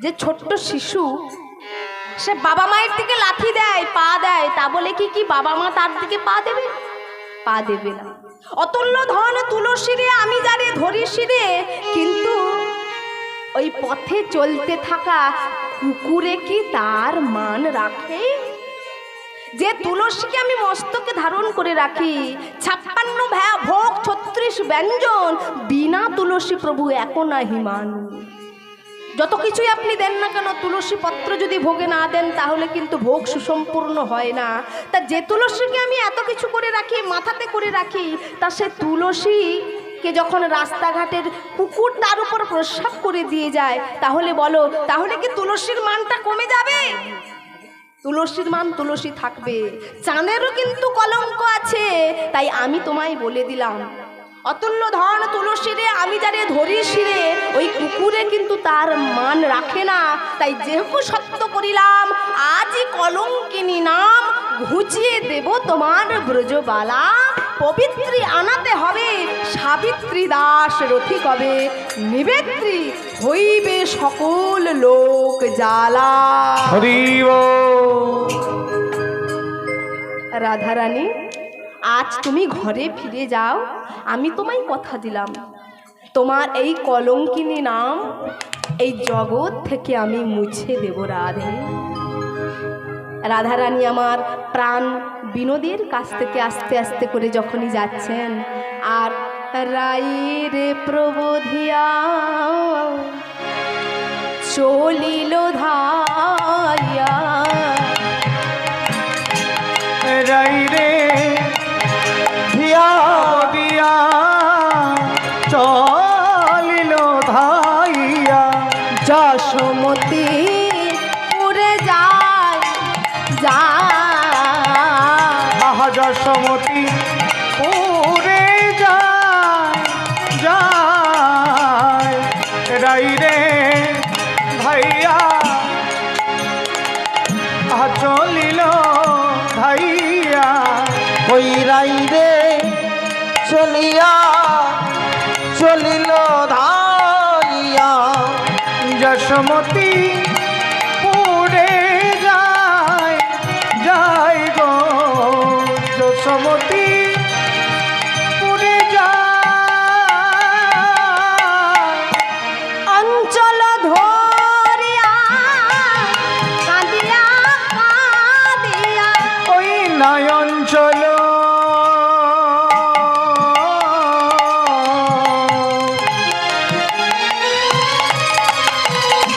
যে ছোট্ট শিশু সে বাবা মায়ের দিকে লাথি দেয়, পা দেয়, তা বলে কি বাবা মা তার দিকে পা দেবে? পা দেবে না। অতুল্য ধন তুলসী রে আমি যারে ধরি শিরে, কিন্তু ওই পথে চলতে থাকা কুকুরে কি তার মান রাখে? যে তুলসীকে আমি মস্তকে ধারণ করে রাখি, 56 ভোগ 36 ব্যঞ্জন, বিনা তুলসী প্রভু এক নাহি মান। যত কিছুই আপনি দেন না কেন, তুলসী পত্র যদি ভোগে না দেন তাহলে কিন্তু ভোগ সুসম্পূর্ণ হয় না। তা যে তুলসীকে আমি এত কিছু করে রাখি, মাথাতে করে রাখি, তা সে তুলসীকে যখন রাস্তাঘাটের কুকুর তার উপর প্রস্রাব করে দিয়ে যায়, তাহলে বলো, তাহলে কি তুলসীর মানটা কমে যাবে? তুলসীর মান তুলসী থাকবে। চাঁদেরও কিন্তু কলঙ্ক আছে। তাই আমি তোমায় বলে দিলাম, অতুল্য ধন তুলসী রে আমি যারে ধরি শিরে, ওই কুকুরে কিন্তু তার মান রাখে না। তাই যেহেতু সত্য করিলাম, আজই কলঙ্কিনী নাম ঘুচিয়ে দেব তোমার ব্রজবালা। পবিত্রী আনাতে হবে, সাবিত্রী দাস রথি কবে, নিবেত্রী হইবে সকল লোক জ্বালা। রাধারানী, আজ তুমি ঘরে ফিরে যাও। আমি তোমায় কথা দিলাম, তোমার এই কলঙ্কিনী নাম এই জগৎ থেকে আমি মুছে দেব রাধে। রাধারানী আমার প্রাণ বিনোদের কাছ থেকে আস্তে আস্তে করে যখনই যাচ্ছেন, আর রায়ের প্রবোধিয়া চলিল ধাইয়া, রাইরে ধিয়া দিয়া চলিল ধাইয়া, যশোমতি উড়ে যায় যায়, যশোমতি উড়ে যায় যায়, রাইরে ভাইয়া চলিল ধাইয়া, ওই রাইরে চলিয়া চলিল ধাইয়া, যশোমতি